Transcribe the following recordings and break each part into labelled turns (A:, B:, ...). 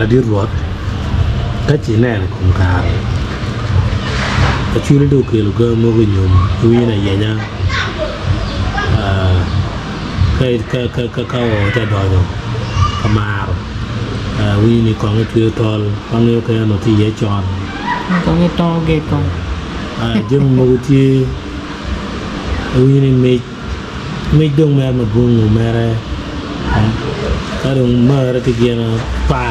A: la di ruot ka chi ne kum ka ka chu do ke lu ga mo go nyum wi na ye nya ka o ta do yo ka mar wi ni ko ngi tol pa ngi ka no ti ye chon
B: có nghe to ghê con
A: jëm mo ti wi ni me dong me ma bungu mere ka dong ma ra ti gena pa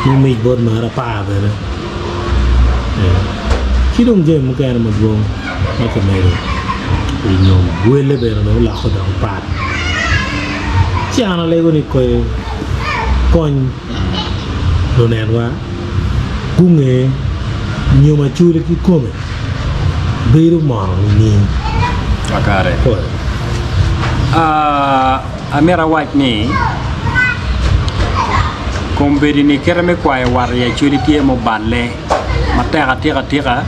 A: ni me bod ma ra pa be re ki dong jëm mo ka ma bungu ma ko me ro ni nyom wele be no la ko dong pa ci ana le ko ni ko koñ lo nen wa gunge nyoma chule ki kome biru mo ni
C: akare amera white ni komberi ni kerame kwa war ya chuli tie mo balle matera tira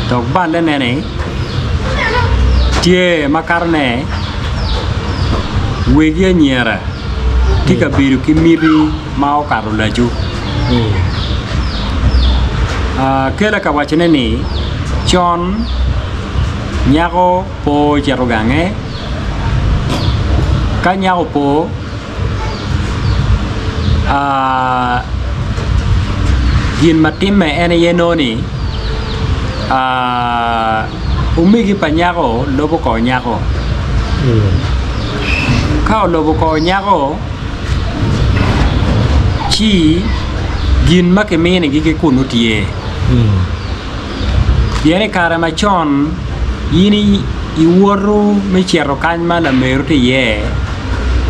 C: to balle nene tie makarne wege nyera tika biru ki miri mao karula ju kela ka wachene ni chon nyago po jarogange ka nyago po gin matime ene yenoni umigi pa nyago lobo ko nyago ka lobo ko nyago chi gin make mene gige kunu tie yene kara machon yini iworu me chero kan mala meru te ye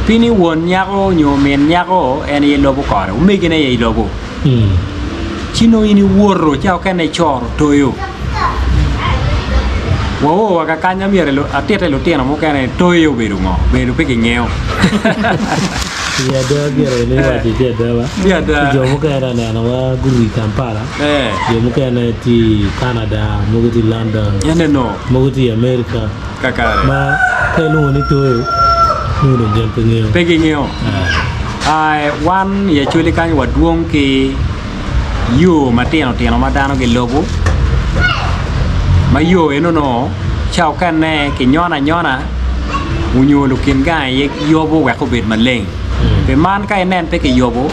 C: pini won nyago nyo men nyago en ye lobo kare umegine ye lobo chino yini woro chao kene choro toyo wo waka kanya miere lo atete lo tieno mo kene toyo beru ngo beru peke ngeo
A: ya da gere le wa ti da ba
C: ya da
A: jo mo ka na na wa guru Kampala jo mo ka na ti Canada mo ti London
C: ya ne no
A: mo ti America
C: kakare
A: ma ka no ni to no do jen
C: pege ngeo ai wan ye chuli kan wa duong ki yo mateno tieno madano ke lobo ma yo eno no chao kan ne ki nyona unyo lu kin ga ye yobo wa ko bet maleng pe man kai nen pe ke yobo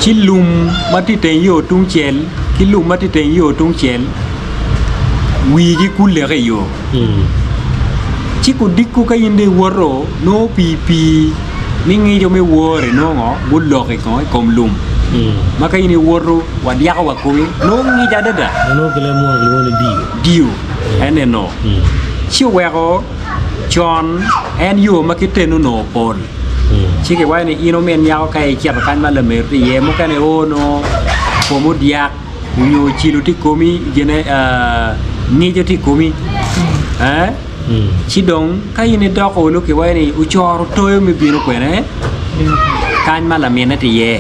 C: chilum matite yo tung chel kilum matite yo tung chel wi gi kulle re yo chiku dikku ka inde woro no pipi ningi jo me wore no ngo bullo ke ko kom lum maka ini woro wadia wa ko no ngi jadada
A: no kele mo woni
C: dio ene no chi wero John and you makite no pol chike wa ni ino men yao kai chia kan ma le me ri ye mo kan e ono ko mo dia nyu chilu ti komi gene ni jo ti komi chi dong kai ni do ko lu ke wa ni u choro toyo mi bino kwene kan ma la men ti ye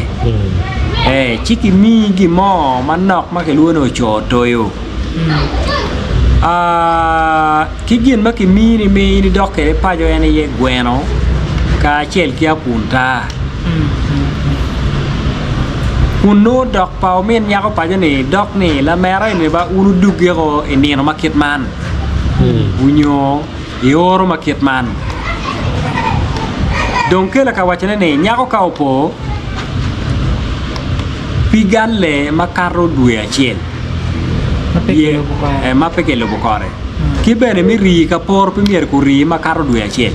C: chiki mi gi mo manok ma ke lu no cho toyo kigin ma ki mi ni me ni doke pa jo ene ye gweno ka chel ki apunta uno dok pa men ya ko pa jo ni dok ni la mera ni ba unu duge go eni no market man unyo yoro market man donc la ka wachane ni nya ko ka opo pigalle makaro due achiel ma peke lo bokore ki bene mi ri ka por pe mier ku ri ma karo due achiel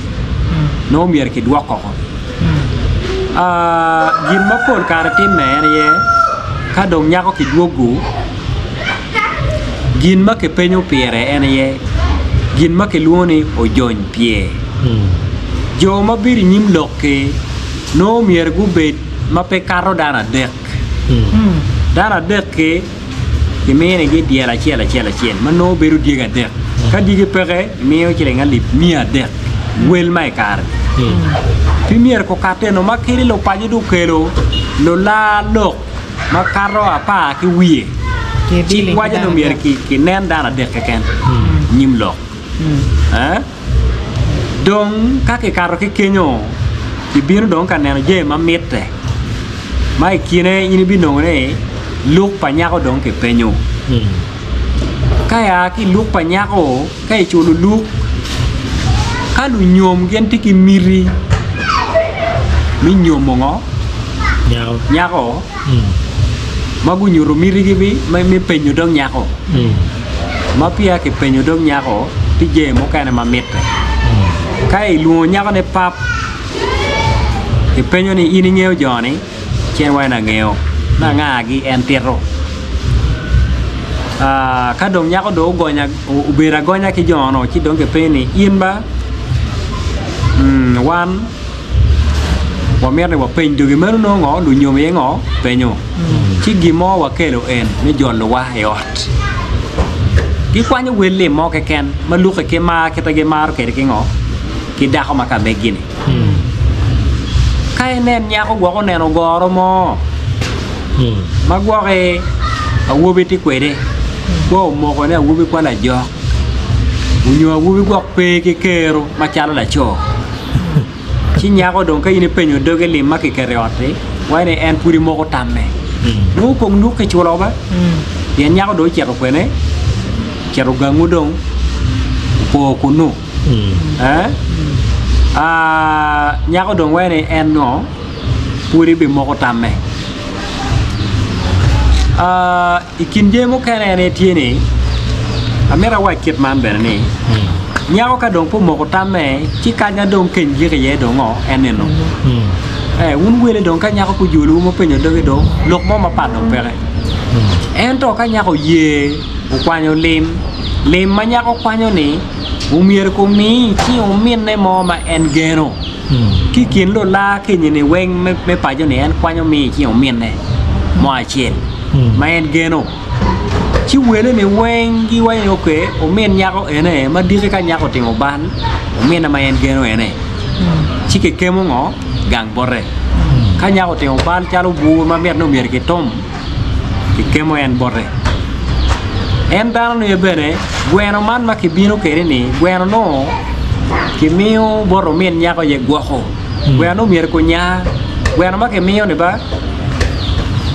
C: no mier ki duoko gin ma por kar tim men ye ka dong nyako ki duogu gin ma ke penyo piere en ye gin ma ke luoni o jony pie jo ma bir nyim lokke no mier gu bet ma pe karo dana dek ke ki mene ge diela chela ma no beru diga dek ka dige pere meo chele ngalip mia dek wel mai kar premier ko kateno makiri lo paje du kelo lo la lo makaro apa ki wiye ki waje no mier ki nen dana dek ken nyim lo dong ka ke karo ke kenyo ki bino dong kan nen je ma mette mai kine ini binong ne luk panyako dong ke penyo kaya ki luk panyako kaya chulu luk kalu nyom gen tiki miri mi nyom mongo nyako magu nyuru miri gibi mai mi penyo dong nyako mapia ke penyo dong nyako ti je mo kana mamete kaya lu nyako ne pap ke penyo ni ini ngeo joni chen wa na ngeo na ngagi entero ka dong nyako do gonya ubera gonya ki jono chi dong ke peni inba wan wa mer ne wa pen do ge mer no ngo lu nyom ye ngo penyo chi gi mo wa kelo en me jon lo wa yot ki kwanyo wele mo ke ken ma lu ke ma ke ta ge mar ke ke ngo ki da ko maka begini kai nen nyako gwa ko neno goro mo magwa ke awubi ti kwede go mo ko ne awubi kwa la jo unyo awubi gwa pe ke kero ma chala la cho chi nyako don ka ini penyo doge le makike reote wane en puri mo ko tamme no ko ndu ke chulo ba yen nyako do chero kwene chero gangu dong po kunu nyako dong wane en no puri bi mo ko tamme ikinje mo kene ne tieni amera wa kit man bene nyako ka dong po mo ko tamme ci kanya dong ken ji ye dong o eneno un wele dong ka nyako ku julu mo penyo do do lok mo ma pa dong pere en to ka nyako ye u kwanyo lim ma nyako kwanyo ni u mier ko mi ci o min ne mo ma en geno ki kin lo la ke ni weng me pa jo ne en kwanyo mi ci o min ne mo a chen ma en geno chi wele ne wengi wa yo ke o men nyako ene ma dire ka nyako timo ban o men ma en geno ene chi ke kemo ngo gang borre ka nyako timo ban chalo bu ma mer no mer ke tom ke kemo en borre en dano ne bene bueno man ma ke bino ke ni bueno no ke mio borro men nyako ye gwaho bueno mer ko nya bueno ma ke mio ne ba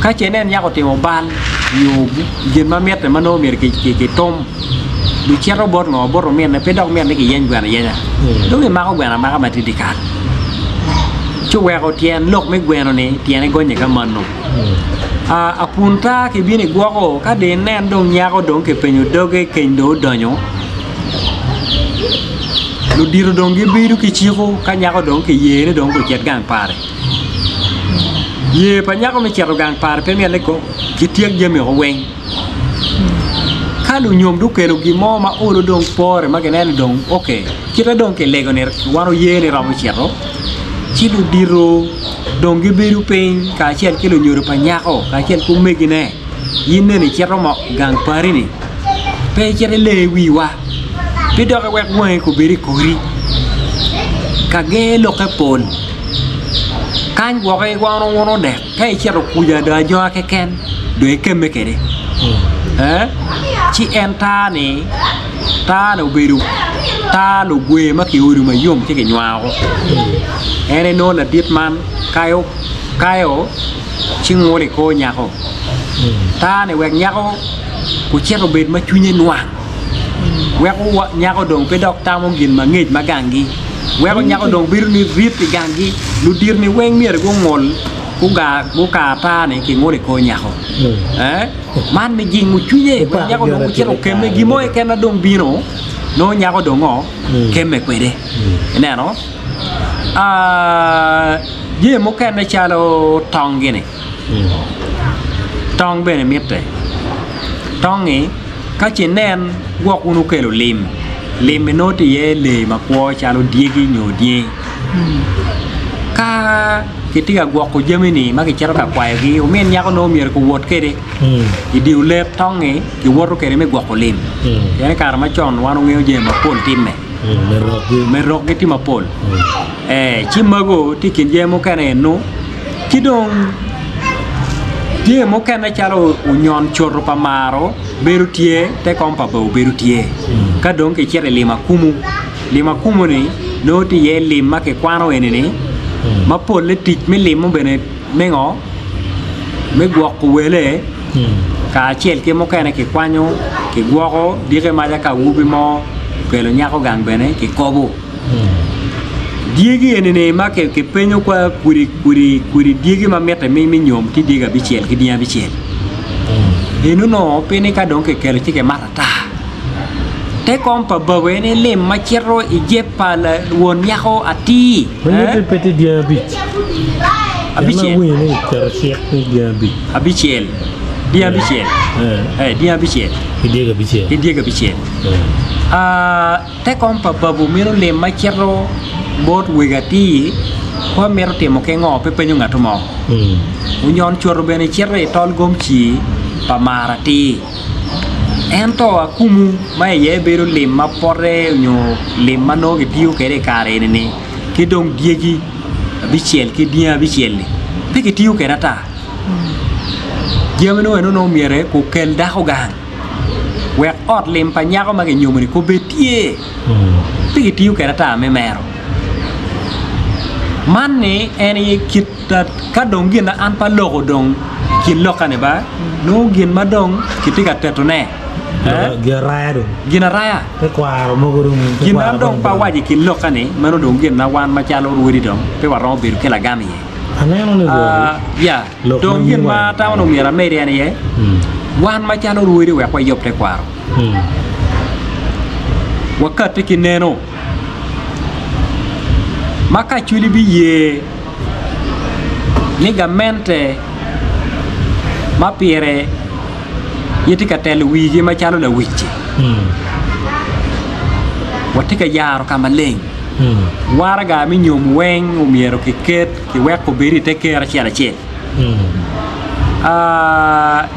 C: ka chenen nyako timo ban yo gen ma met ma no mer ke tom du chero bor no bor men ne pedok men ne ke yen gwana yenya do ke ma ko gwana ma ka ma tidikan chu we ko tien lok me gweno ni tien go nya ka man no apunta ke bini gwa ko ka de nen dong nya ko dong ke penyo doge ken do donyo lu diro dong ge biru ki chiko ka nya ko dong ke ye ne dong ko chet gang pare ye pa nya ko me chet gang pare pe me le ko ki tiek jeme ko weng kalu nyom du kelo gi mo ma olo dong pore ma kenene dong okay kita dong ke lego ne waro yene ramu chero ci du diro dong gi beru pen ka chel kilo nyoro pa nyako ka chel ku megine yinne ni chero mo gang pare ni pe chere le wi wa bi do ka wek mo ko beri kori ka ge lo ka pol kan wo ke wano wono de kai chero ku ja da jo ke ken do e kemme kede ci enta ni ta no beru ta lo gwe ma ki uru ma yom ci ke nyaao ene no la dit man kayo ci ngori ko nyako ta ne wek nyako ku chero bet ma chunye nwa wek nyako dong pe dok ta mo gin ma ngej ma gangi wek nyako dong biru ni rit gangi lu dir ni weng mier go ngol ku ka ta ne ki ngori ko nyako man me jing mu chunye nyako dong chero kemme gi moy ken dong bino no nyako dong o kemme kwede ne no ye mo ken chalo tong gene tong bene mitte tong ni ka chinen wo kunu kelo lim no ti ye le ma ko chalo diegi nyo die ka ketika gua ko jamini ma ke chara ka kwai gi o men nyako no mier ko wot kede i diu le tong ni ki woto kede me gwa ko lim ya kar ma chon wanu ngeo je ma pol timme me rok ge ti ma pol chi mago ti kin je mo kane no ki dong die mo kane chalo unyon chorro pa maro beru tie te kompa bo beru tie ka dong ke chere lima kumu ni no ti ye lima ke kwano ene ni ma pol le tik me limo bene mengo me gwok wele ka chiel ke mo kana ke kwanyo ke gwoko dire maja ka wubi mo pelo nyako gang bene ke kobo diegi ene ma ke penyo kwa kuri diegi ma meta mi nyom ti diega bichiel ki dia bichiel enu no pene ka don ke kele ke marata te kompa bawene le machero ijepa la won nyako ati
A: Menye pete dia bich
C: abichiel
A: wini kersiek ni dia bich
C: abichiel dia bichiel dia bichiel
A: Dia bichiel
C: ki diega bichiel te kompa babu miro le machero bot wegati ko mero temo ke ngo pe penyo ngato mo unyon choro bene chire tol gomchi pa marati ento akumu ma ye bero le mapore nyo le mano ke tiu kere kare ne ke dong diegi bichiel ke dia bichiel pe ke tiu kere ta Jamano no miere ko kel da ho gang we ot lim pa nyako ma ke nyumuni ko betie pe ke tiu kere ta me mero Mane eni kita kadong gina anpa logo dong kin lokane ba no gin madong kitika tetone
A: Gia raya dong
C: gina raya
A: Ke kwaro mo gurung
C: gina dong pa waji kin lokane mano dong gin na wan machalo ruidi dong pe waron biru kela gami ye
A: Aneh no
C: ya dong gin ma tawono mira meri ane ye wan machalo ruidi we kwa yop te kwaro wakati kineno maka chuli bi ye ligamente ma pire yeti ka tel wiji ma chalo la wichi watika yaro kama leng waraga mi nyom weng umiero ki ket ki weko beri te kera chiala che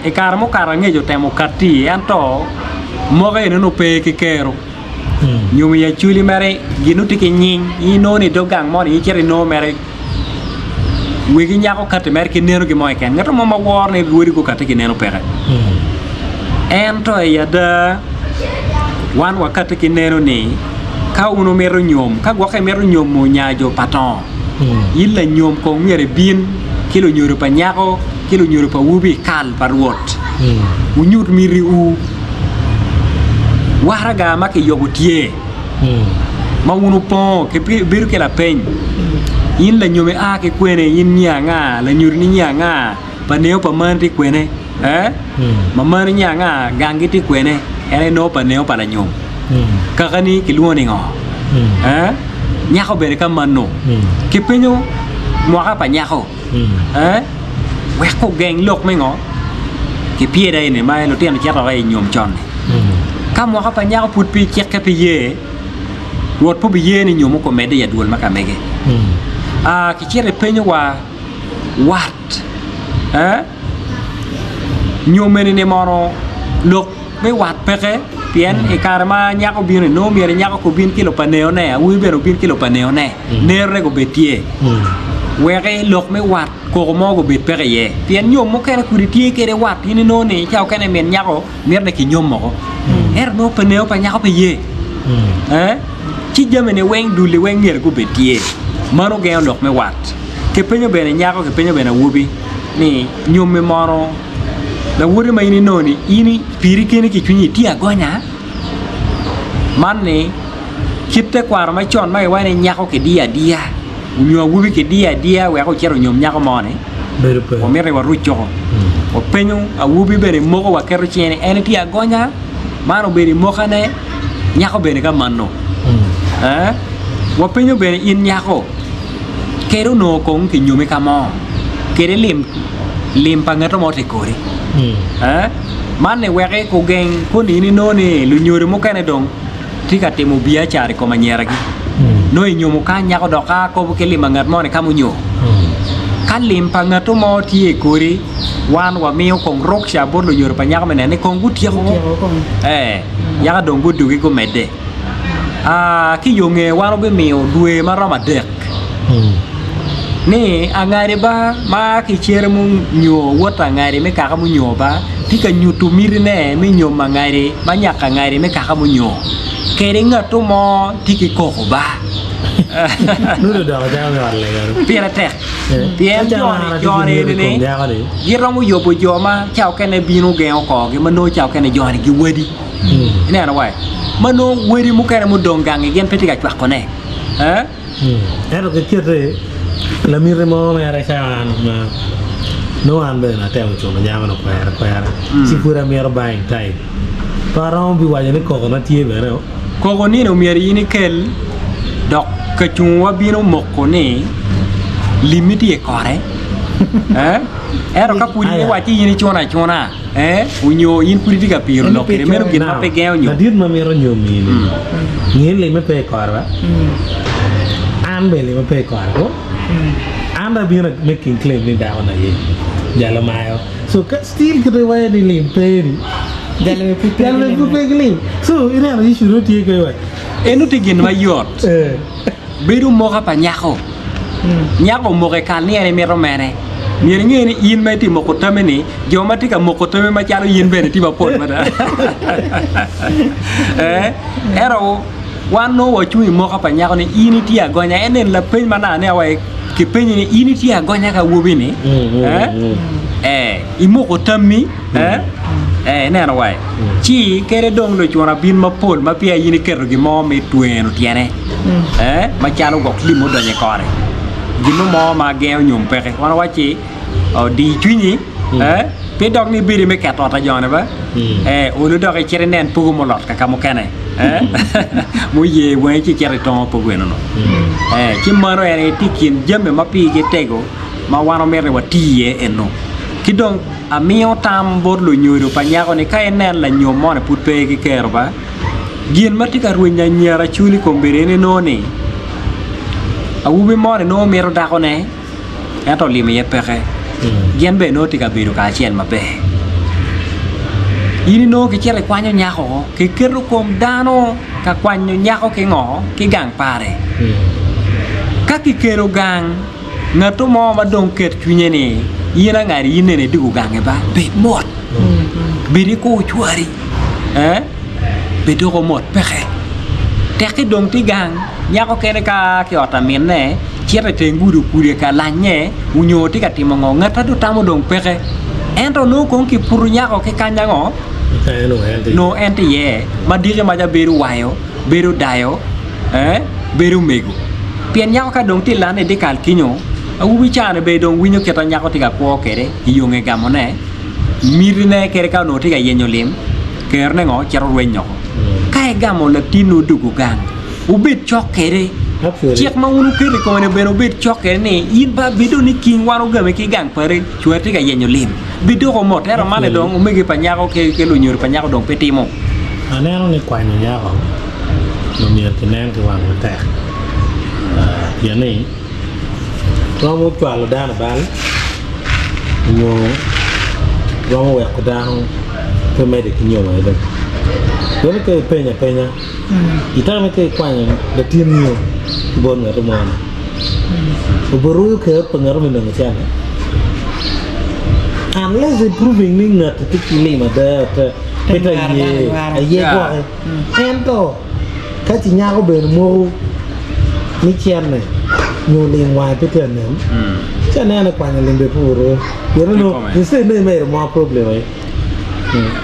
C: e karamo karange jo temo kati anto moga no pe ki kero nyumi ya chuli mere ginuti ke nying ino ni dogang mo ni chere no mere wigi nyako kate mere ke neno ke mo ken ngato mo ma wor ne wuri ko kate ke neno pere ento ya da wan wakati ke neno ni ka uno mero nyom ka gwa ke mero nyom mo nyaajo paton illa nyom ko mere bin kilo nyoro pa nyako kilo nyoro pa wubi kal parwot unyut miri u waraga make yogotie ma wunu pon ke biru ke la peñ yin la nyome a ke kwene yin nyanga la nyur ni nyanga pa neo pa manti kwene ma mani nyanga gangiti kwene ene no pa neo pa la nyom kakani ki luoni ngo nyako bere ka manno ke peño mo ka pa nyako we ko geng lok me ngo ke pie dai ne mai lo tien cha ra nyom chon Kamu apa nyako put pi cek ke piye wot pu piye ni nyomo ko mede ya duol maka mege ki chere penyo wa wat nyomene ne moro lok be wat peke pien e karma nyako bin no miere nyako ko bin kilo paneo ne wi bero bin kilo paneo ne nere go betie were lok me wat ko mo go bet peke ye pien nyomo kere kuritie kere wat ni no ne chao kene men nyako mierne ki nyomo no peneo pa nyako pe ye chi jamene weng duli weng yer ku betie mano ge lok me wat ke penyo bene nyako ke penyo bene wubi ni nyom me moro la wuri mai ni noni ini piri kene ki chunyi ti agonya manne kitte kwar ma chon mai wane nyako ke dia unyo wubi ke dia we ko chero nyom nyako mone o mere wa rucho o penyo a wubi bene moko wa kero chene ene ti agonya mano beri mokane nyako beri ka manno wapenyo beri in nyako kero no kong ki nyume kamo kere lim pangato mo te kore manne weke ko geng ko ni no ni lu nyore mo kane dong tika temo biya chari ko manyera gi no nyomo ka nyako doka ko ke limangat mo ne kamu nyo kan lim pangato mo tie kore wan wa meo kong rok sha bor lo nyoro pa nyaka menene kong gutia ko yaka dong gudu ki ko mede ki yonge wano be meo due marama dek ni angare ba ma ki chere mu nyo wota ngare me ka mu nyo ba tika nyutu mirine me nyo mangare ma nyaka ngare me ka mu nyo kere ngato mo tiki ko ba
A: nu do ja mi wal le
C: pere tek pien joni ni giromo yobo joma chao kene binu ge ko ge mano chao kene joni gi wedi ne na wai mano wedi mu kene mu dongange gen peti ga twa ko ne
A: ero che chiede la mi remo era sa no an be na te ucho na nyama no kwera sicura mi ero bain tai paron bi waje ne ko na tie be no
C: ko ni no mi eri ni kel dok ke chunwa bino moko ni limiti e kore ero ka puli wa ti ni chona unyo yin puli diga piro lo kere mero gin ma pe geo nyo
A: dir ma mero nyo mi ni le me pe kora an be le me pe kora anda bina making claim ni da ona ye jala mayo so still kre wa ni lim peri jala me pe glim so ina ni shuru ti ke wa
C: enu ti gin ma yot beru mo ka pa nyako nyako mo ke kan ni ene mero mene mir ngene yin mai ti mo ko tame ni jo ma ti ka mo ko tame ma chalo yin bene ti ba pot ma da ero wano wa chui mo ka pa nyako ni ini ti agonya enen la pen mana ne wa ke pen ni ini ti agonya ka wobi ni imo ko tami ne na wa chi kere dong lo chona bin ma pol ma pia yin kero gi mo me tueno tiene ma chalo gok limo do nye kore gino mo ma geo nyum peke wana wachi di chwinyi pe dog ni biri me kato ta jone ba ulu dog e chere nen pugu mo lot kaka mo kene mo ye wen chi chere ton pugu eno no chi maro ene tikin jame ma pi ge tego ma wano mere wa tiye eno kidong amio tam bor lo nyoro pa nyako ni ka enen la nyomo ne put pe ge kero ba gien matika runya nyara chuli komberene noni awubi more no mero dako ne eto limi ye peke gien be no tika biru ka chien mabe ini no ke chere kwanyo nyako ke keru kom dano ka kwanyo nyako ke ngo ke gang pare ka ki keru gang ngato mo ma dong ket chunye ni yina ngari yine ne digu gange ba be mot biri ko chuari bedo ko mot peke teki dong ti gang nyako kene ka ki otamin ne chere tengudu kure ka lanye unyo ti ka timo ngo ngata do tamo dong peke ento no kon ki puru nyako ke kanya ngo no ente ye madire maja beru wayo beru dayo beru megu pien nyako ka dong ti lane de kal kinyo awubi chane be dong winyo keta nyako ti ka ko kere yonge gamone mirine kere ka no ti ka yenyo lim kerne ngo chero wenyo kai gamo la tino dugu gang ubit chokere chiek ma unu kere ko ne beno bit chokere ne yin ba bido ni king waro game ki gang pare chuati ga yenyo lim bido ko motero mane dong umegi panyako ke lu nyur panyako dong petimo
A: aneno ni kwanyo nyako no mier tenen ke wang te ya ni to mo twalo dana bal mo rongo we ko dano pe mede ki nyoma ede dole ke penya itame ke kwanya da tinio bon ngaro mona oboru ke pengaro mi nang chana unless they proving ni ngat ti kili ma da peta ye ko ento ka ti nya ko be mo ni chene no ling wa peta nem chana na kwanya lembe puro you know this is no more problem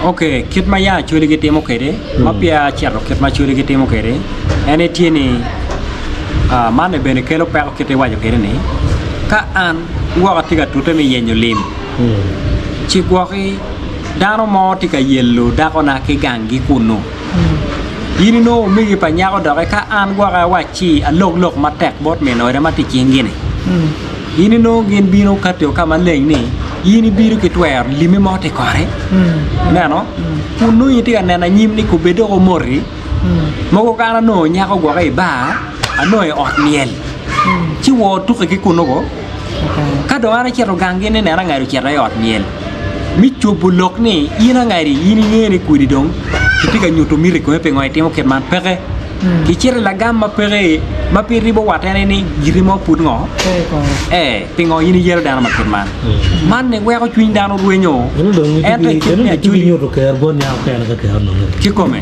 C: okay kit maya chuli gete mo kere mapia chero kit ma chuli gete mo kere ene tieni mane bene kelo pa kete wajo kere ni ka an wa tiga tuto mi yenyo lim chi gwaki dano mo tiga yello da ko na ke gangi kuno yini no mi pa nyako do ka an gwa ga wachi a lok matek bot me no re mati chingine yini no gen bino katyo kama leng ni yini biru ke twer limi mo te kore nano kunu yiti kan na nyim ni ko bedo ko mori mo ko kana no nya ko gwa ba ano e ot miel chi wo tu ke kuno go ka do ara chero gangi ne na ngari chero ot miel mi chobu lok ni yina ngari yini ngene kudi dong kiti ka nyuto mire ko pe ngoi temo ke man pere ki chere la gam ma pere bo watene ni girimo put ngo pingo yini yero dana ma kirman man ne we ko twin dano ruenyo
A: chuli nyoto ker bon ya ker ka ker no
C: ki come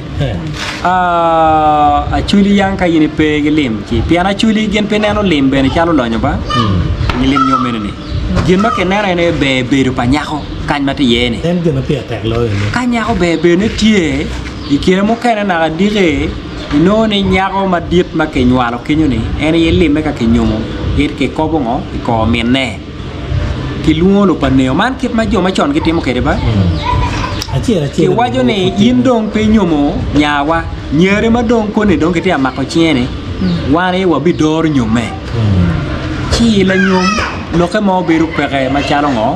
C: a chuli yanka yini pe lim ki piana chuli gen pe nano lim ben chalo lonyo ba ni lim nyo menene gen ma ke nana ne be ru pa nyako kan mate yene
A: en gena pe tek lo ne
C: kan nyako be ne tie ikire mo kana na dire no ne nyako ma dit ma ke nywalo kinyo ni en ye lim ka ke nyomo yet ke ko bongo ko menne ki luo lo paneo man kit ma jo ma chon ki timo kede ba ki wajo ne indong pe nyomo nyawa nyere ma dong ko ne dong ke tia mako chiene wane wa bi dor nyome chi la nyom lo ke mo biru pere ma chalo ngo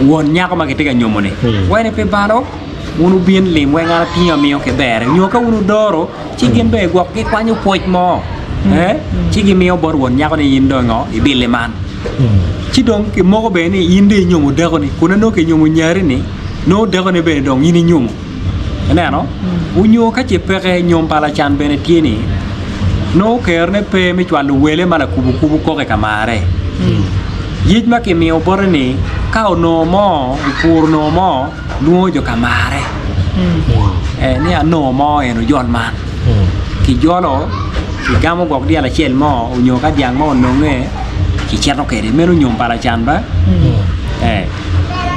C: won nyako ma ke tiga nyomo ne wane pe balo unu bien lim we ngara pinyo miyo ke bere nyoka unu doro chi gen be gwak ke kwanyo poj mo chi gi miyo bor won nyako ne yindo ngo ibile man ci donc moko be ni yinde ñomu dego ni kuna no ke ñomu ñaari ni no dego ne be donc yini ñomu ene no u ñoo ka ci pexé ñom pala chan bene tieni no ker ne pe mi twalu wele mala kubu ko ke kamare yij ma ke mi oborni ka no mo pur no mo nuo jo kamare ni a no mo eno jon man ki jolo ki gamo gok dia la chel mo u ñoo ka jang mo no nge ki cerno kede menu nyom para chamba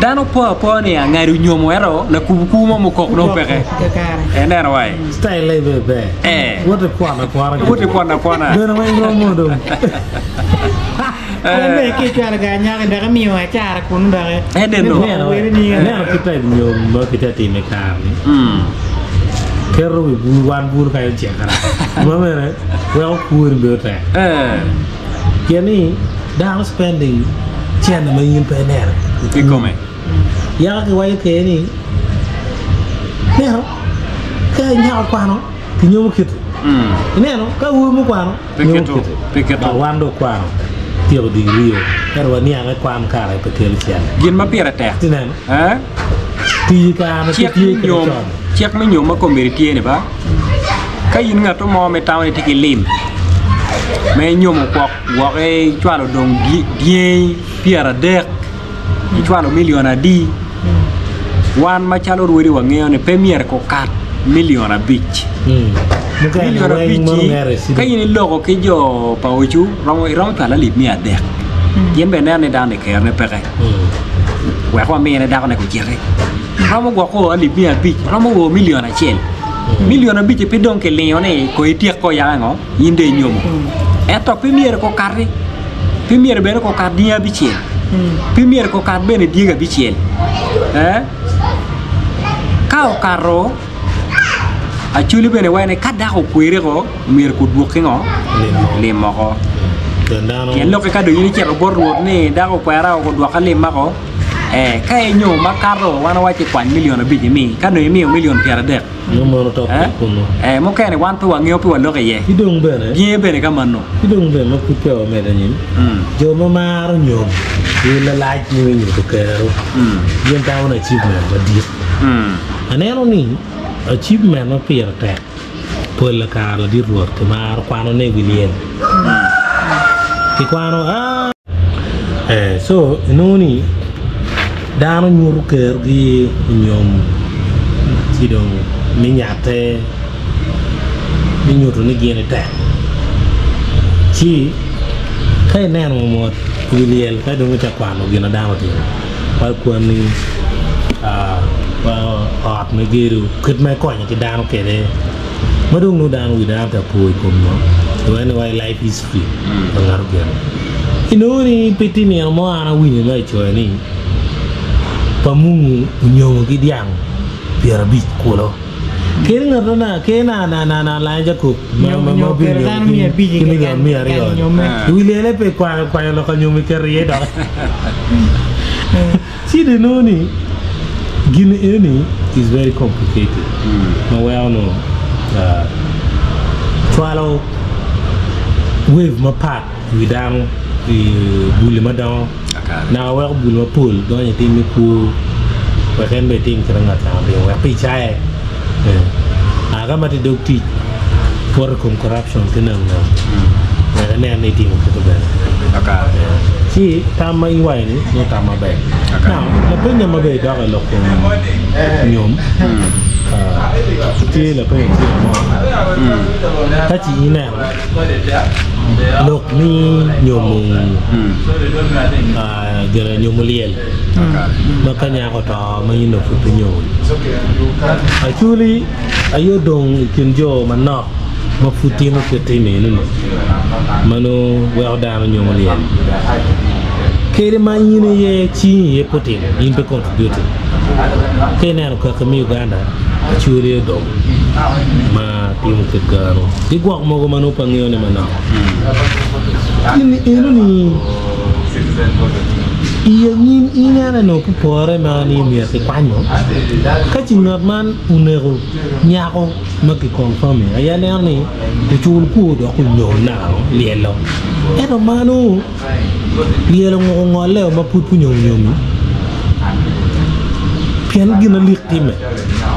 C: dano po ne ngairu nyomo ero la kubu mo ko no peke nero wai
A: style lebe be wote kwana deno mai ngomo do
B: ne ke cara ga nya ga ga mi wa cara kun da
C: deno
A: ne kita nyom mo kita time kam kero bu wan bu ka je kara mama ne well poor be ta yani down spending channel ma yin pe ner
C: ki come
A: ya ke way ke ni nero ka nyaaw kwano ki ñomu kit neno ka wu mu kwano
C: peketo
A: wando kwano tiyo di rio er wani nga kwan kara ko tel chen
C: gin ma pere te
A: tinen ti ka na ti
C: ñom chek ma ñom ma ko meritie ne ba ka yin nga to mo me tawne tiki lim mais ñoom ko waxe tualo donc bien pierre dek tualo million a di wan ma chalo ruuri wa ngene premier ko 4 million a bich million a bich kayini logo ke jo pauchu rom tala li mi adek yembe ne dan ne kerne pere wa ko mi ne da ko ne ko jere rom go ko li mi a bich rom go million a chel million a bich pe donc ke leone ko itiek ko ya ngo yinde ñomo eto premier ko karri premier bene ko kar dia bichel premier ko kar bene diga bichel ka o karo a chuli bene wayne kada ko kwere ko mer ko duoke ngo le mako ken lo ka do yini chero borro ne da ko kwara ko duoka le mako ka e nyo makaro wana wache kwa million biji mi ka no mi million piara de
A: no mo to ko no
C: mo ka ne wan to wa ngeo pi wa lo ke ye
A: idong bene
C: ye bene ka manno
A: idong bene ma ku pe o me da nyin jo ma mar nyom la laaj ni to kero yen ta wona achievement ba di aneno ni achievement no piara te pol la ka la di ruor te mar kwano ne wilien ki kwano so no ni dano nyuru ker gi nyom ci dong mi ñaate mi ñutu ni gene ta ci kay neno mo wiliyel kay dong ta kwano gina dama ti wal ko ni ot me giru kut me ko ci dano kede ma dong no dano wi dano ta puy ko no when why life is free ngar gen inoni petini mo ana wini mai cho ni pamungu nyomo gidiang biar bit kulo kene ngata na kena na la jako mo bi mi ario wilele pe kwa lo ka nyomi kere do si de noni gini eni is very complicated no well no swallow wave ma pat widang buli ma daw na wa bul ma pul do ni timi ku wa ken be ting kra ngata be wa pi chai aga ma ti dokti for corruption tinang na ne di mo to ben
C: aka
A: si tama iwai ni no tama be now la penya ma be da lo ko nyom ti la pe ti mo ta chi ina lok ni nyom jere nyom liel makanya ko ta ma yino fu tu nyom actually ayo dong kinjo manok ma futi ma kete me no mano wa da no nyom liel kere ma yine ye chi ye potin yimbe contribute kena ko kami Uganda churi do ma tim ke garo di gwa mo go manu pangyo ne mana ini ni iya nin ina na no pore ma ni mi se kwanyo ka chingat man unero nyako maki confirm ya ne ni de chul ku do ku nyo na lielo ero manu lielo ngo ngole ma putu nyo nyomi pian gina lik time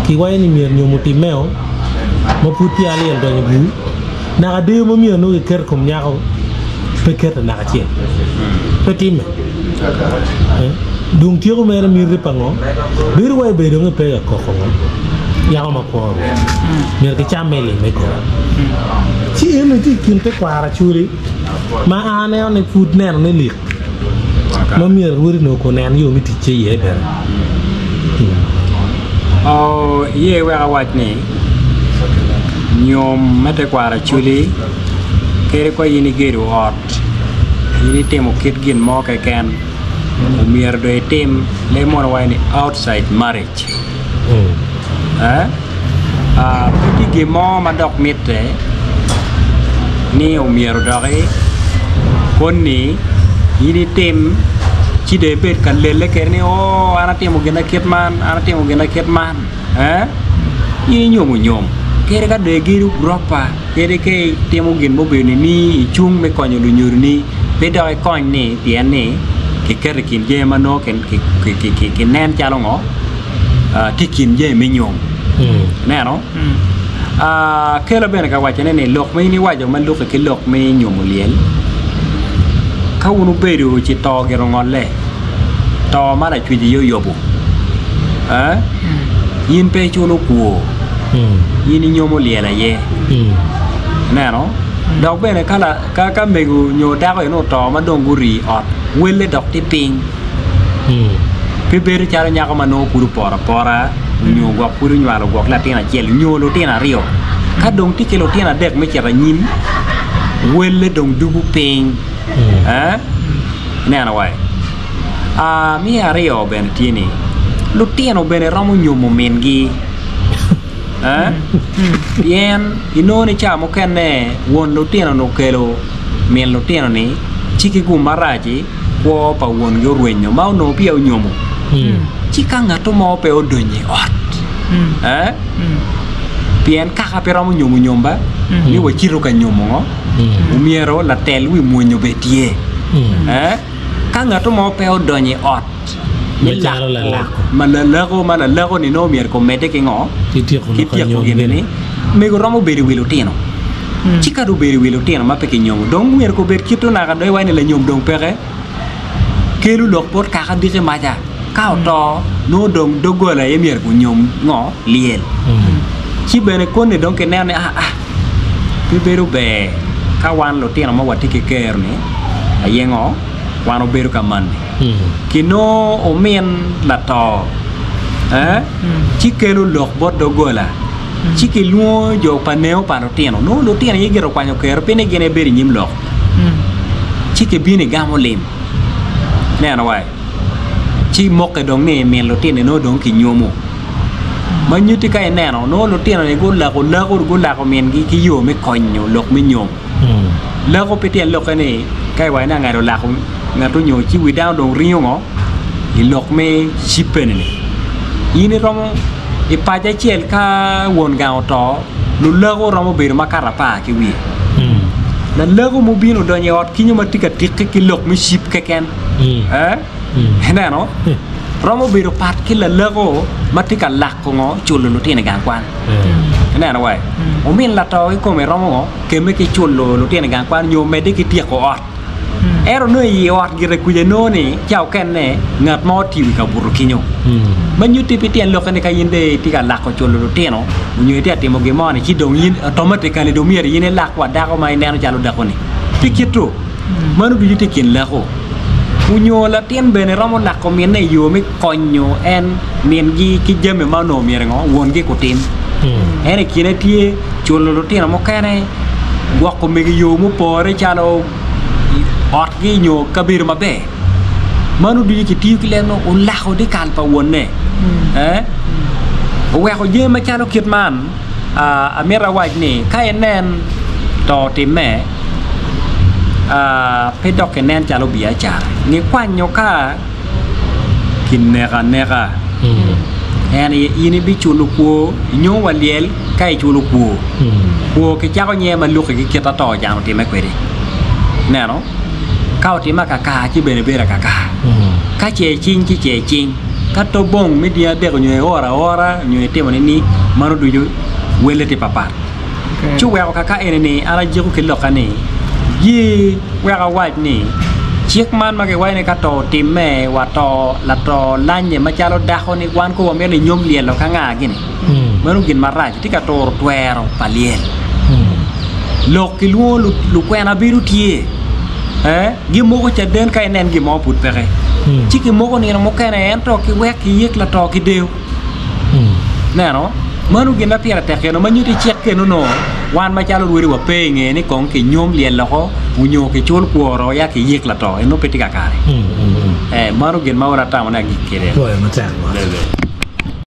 A: ki way ni mier nyomu timeo ma puti ali en do nyu na de mo mi no ker kom nyaako pe ker na ka ci petime donc tiro mer mi ripango bir way be do ngape ko ko ya ma ko mer ke chamele me ko ci en ti kinte kwara churi ma ane on food ner ne lik ma mier wuri no ko nen yo mi ti ci ye be
C: oh ye wa wat ni nyom mate kwara chuli kere ko yini geru hot yini temo kit gin mo ka ken mier do tem le mon wa ni outside marriage piti ge mo ma dok mitte ni o mier do re konni yini tem ci de bet kan lele kerni o ana temo gena ketman yi nyom kere ka de giru ropa kere ke temo gen mo be ni chung me konyo lu nyurni be da kon ni tien ni ke kere kin je mano ken ke nen chalo ngo ti kin je me nyom ne no kele be ka wacha ne lok me ni wajo man lok ke lok me nyom liel ka unu be ru ci to gero ngole to mara chwi yo yobu yin pe chulo kuo yin nyomo liela ye ne no dok bene kala ka megu nyo da ko no to ma donguri ot wele dok ti ping pe bere chara nya ko mano kuru pora nyo gwa kuru nywalo gwa la tina chel nyo lo tina rio ka dong ti kelo tina dek me chara nyim wele dong dugu ping ne na wai mi ario ben tini lu tieno bene romo nyomo mengi bien inoni chamo kenne won lu tieno no kelo men lu tieno ni chiki gu maraji wo pa won yo rwenyo ma no pia nyomo chika ngato mo pe odonye ot bien kaka pe romo nyomo nyomba ni wo chiro ka nyomo umiero la tel wi monyo betie ka ngato mo pe odonye ot mana lago ni no mier ko mete ke ngo kitia ko gene me go ramo beri wilo tino chika do beri wilo tino ma peke nyom dong mier ko ber kito na ka doy wani la nyom dong pere kelu lok pot ka ka dike maja ka to no dong dogola ye mier ko nyom ngo liel chi bene konne dong ke ne pi beru be ka wan lo tino ma wati ke ker ni ayengo wano beru ka man kino omien la to chikelo lok bot dogola chike luo jo paneo pano tieno no lo tieno yegero kwanyo kero pene gene beri nyim lok chike bine gamo lim ne ana wai chi mokke dong ne men lo tieno no dong ki nyomo manyuti kai neno no lo tieno ne go la ko men gi ki yo me konyo lok me nyom la ko petien lok ne kai wai na ngaro la ko ngato nyo chi wi down dong ringo ngo i lok me chipene ni yini romo e paja chel ka won ga to lu lago romo be ma karapa ki wi la lago mo bino do nyot kinyo ma tika tik ki lok me chip keken hena no romo biro pat kila lego matika lakko ngo chulo lo tiene gangkwan na na wai o min la to ko me romo ke me ke chulo lo tiene gangkwan nyo me de ki tie ko ot ero no yi ot gi rekuje no ni chao ken ne ngat mo ti ka buru kinyo man yuti pitien lo kane ka yinde ti ka lakko chulo lo tieno nyo ti atimo ge mo ni ki dong yin automatically do mier yine lakwa da ko mai neno jalo da ko ni tikito manu bi yuti kin la ko unyo la tien bene romo lakko mien ne yo me konyo en mien gi ki jeme ma no mier ngo won gi ko tin ene kine tie chulo lo tieno mo kane gwako me yo mo pore chalo ot gi nyo kabir mabe manu du ki tiu ki leno o lakko de kan pa wonne o we ko je ma chalo kit man a mera waj ni ka enen to timme pedok enen chalo bia cha ni kwanyo ka kin nega ene yini bi chulo ko nyo waliel kai chulo ko ke chako nye ma lu ki kita to jang timme kweri neno kau ti makaka ci bene bera kaka ka che cing ka to bong media de ko nyoy ora nyoy te ni manu du welete papa ci wew kaka ene ni ala jiku ke lokane yi wera waj ni chik man mage wayne ka to timme wato la to lanye ma chalo daho ni wan ko me ni nyom lielo ka nga gini manu gin maraj ti ka to twero paliel lok ki lu kwena biru tie gi moko cha den kay nen gi mo put pere ci ki moko ni mo kene en to ki wek yek la to ki dew neno manu gi na piera te keno ma nyuti chek keno no wan ma chalo wiri wa pe nge ni kon ki nyom lien la ko unyo ki chol kuoro ya ki yek la to no petika kare manu gi ma ora ta mo na gi kere
A: to ma ta